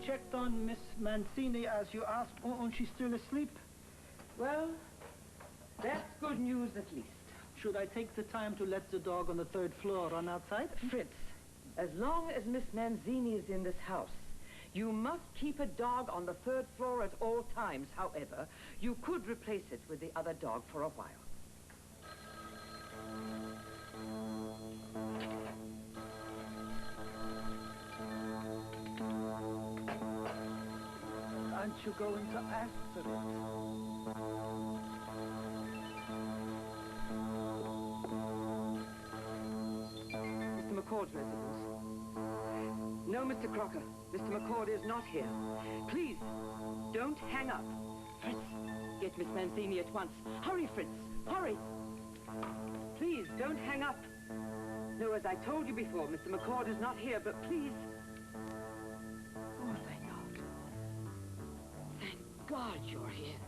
checked on Miss Mancini as you asked, and she's still asleep. Well, that's good news at least. Should I take the time to let the dog on the 3rd floor run outside? Fritz, as long as Miss Mancini is in this house, you must keep a dog on the 3rd floor at all times. However, you could replace it with the other dog for a while. Aren't you going to answer it? Mr. McCord's residence. No, Mr. Crocker. Mr. McCord is not here. Please, don't hang up. Fritz, get Miss Mancini at once. Hurry, Fritz. Hurry. Please, don't hang up. No, as I told you before, Mr. McCord is not here, but please. Oh, thank God. Thank God you're here.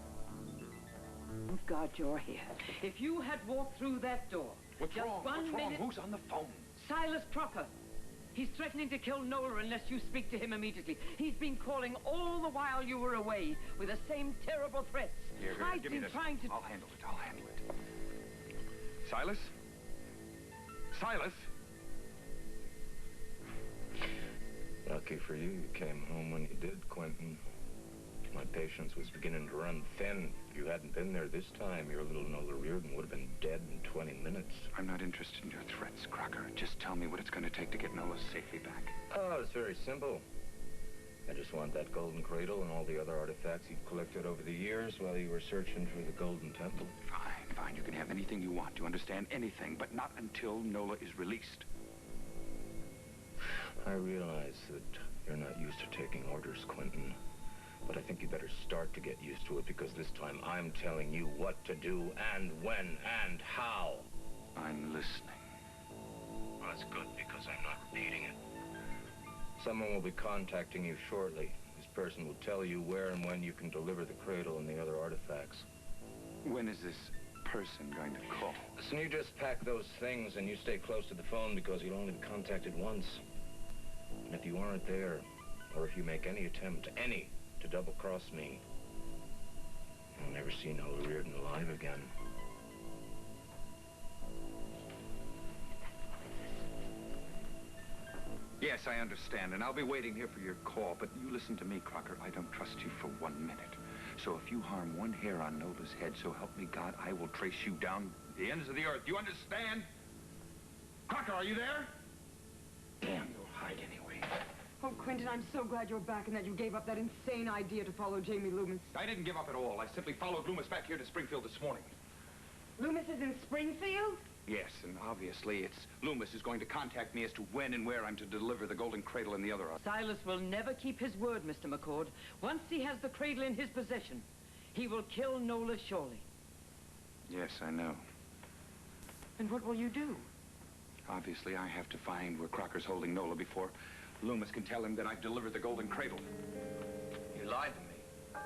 Thank God you're here. If you had walked through that door... What's wrong? What's wrong? Who's on the phone? Silas Crocker. He's threatening to kill Nola unless you speak to him immediately. He's been calling all the while you were away with the same terrible threats. Here, I've give been me this. trying to... I'll handle it. I'll handle it. Silas? Silas? Lucky for you, you came home when you did, Quentin. My patience was beginning to run thin. If you hadn't been there this time, your little Nola Reardon would have been dead in 20 minutes. I'm not interested in your threats, Crocker. Just tell me what it's going to take to get Nola safely back. Oh, it's very simple. I just want that golden cradle and all the other artifacts you've collected over the years while you were searching for the Golden Temple. Fine, fine. You can have anything you want. You understand? Anything, but not until Nola is released. I realize that you're not used to taking orders, Quentin. But I think you better start to get used to it, because this time I'm telling you what to do and when and how. I'm listening. Well, that's good, because I'm not repeating it. Someone will be contacting you shortly. This person will tell you where and when you can deliver the cradle and the other artifacts. When is this person going to call? Listen, you just pack those things and you stay close to the phone, because you'll only be contacted once. And if you aren't there, or if you make any attempt, to double-cross me, you'll never see Nola Reardon alive again. Yes, I understand, and I'll be waiting here for your call, but you listen to me, Crocker. I don't trust you for 1 minute. So if you harm one hair on Nola's head, so help me God, I will trace you down the ends of the earth. You understand? Crocker, are you there? Damn, you'll hide anyway. Oh, Quentin, I'm so glad you're back and that you gave up that insane idea to follow Jamie Loomis. I didn't give up at all. I simply followed Loomis back here to Springfield this morning. Loomis is in Springfield? Yes, and obviously it's Loomis who's going to contact me as to when and where I'm to deliver the golden cradle and the other... Silas will never keep his word, Mr. McCord. Once he has the cradle in his possession, he will kill Nola surely. Yes, I know. And what will you do? Obviously, I have to find where Crocker's holding Nola before Loomis can tell him that I've delivered the golden cradle. You lied to me.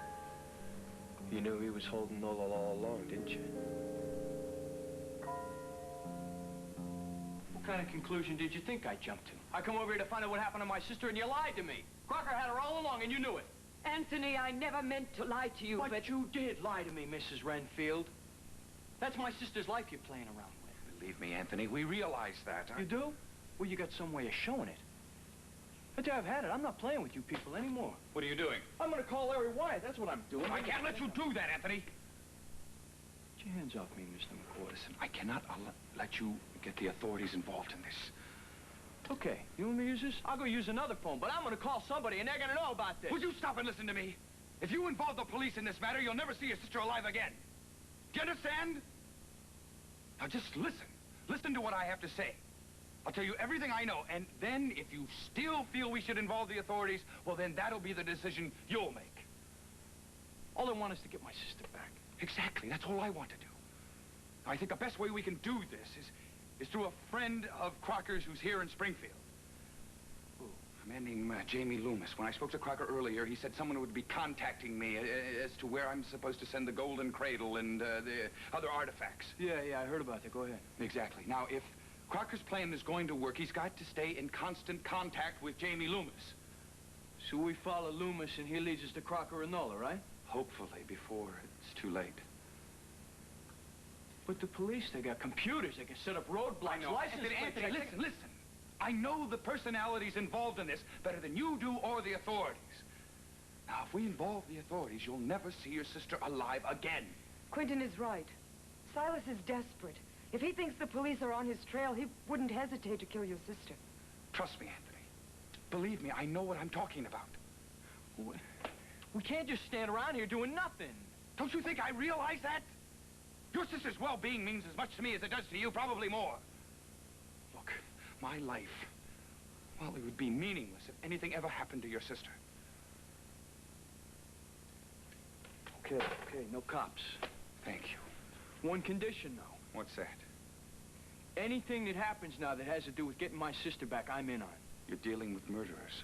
You knew he was holding Nola all along, didn't you? What kind of conclusion did you think I jumped to? I come over here to find out what happened to my sister, and you lied to me. Crocker had her all along, and you knew it. Anthony, I never meant to lie to you, But you did lie to me, Mrs. Renfield. That's my sister's life you're playing around with. Believe me, Anthony, we realize that. You do? Well, you got some way of showing it. But I've had it. I'm not playing with you people anymore. What are you doing? I'm going to call Larry Wyatt. That's what I'm doing. I can't let you do that, Anthony. Get your hands off me, Mr. McCord. Listen, I cannot let you get the authorities involved in this. Okay, you want me to use this? I'll go use another phone, but I'm going to call somebody, and they're going to know about this. Would you stop and listen to me? If you involve the police in this matter, you'll never see your sister alive again. Do you understand? Now just listen. Listen to what I have to say. I'll tell you everything I know, and then if you still feel we should involve the authorities, well, then that'll be the decision you'll make. All I want is to get my sister back. Exactly. That's all I want to do. I think the best way we can do this is through a friend of Crocker's who's here in Springfield. Who? A man named Jamie Loomis. When I spoke to Crocker earlier, he said someone would be contacting me as to where I'm supposed to send the golden cradle and the other artifacts. Yeah, I heard about that. Go ahead. Exactly. Now, if Crocker's plan is going to work, he's got to stay in constant contact with Jamie Loomis. So we follow Loomis and he leads us to Crocker and Nola, right? Hopefully, before it's too late. But the police, they got computers. They can set up roadblocks, license plates. Anthony, listen. I know the personalities involved in this better than you do or the authorities. Now, if we involve the authorities, you'll never see your sister alive again. Quentin is right. Silas is desperate. If he thinks the police are on his trail, he wouldn't hesitate to kill your sister. Trust me, Anthony. Believe me, I know what I'm talking about. We can't just stand around here doing nothing. Don't you think I realize that? Your sister's well-being means as much to me as it does to you, probably more. Look, my life, well, it would be meaningless if anything ever happened to your sister. Okay, no cops. Thank you. One condition, though. What's that? Anything that happens now that has to do with getting my sister back, I'm in on. You're dealing with murderers.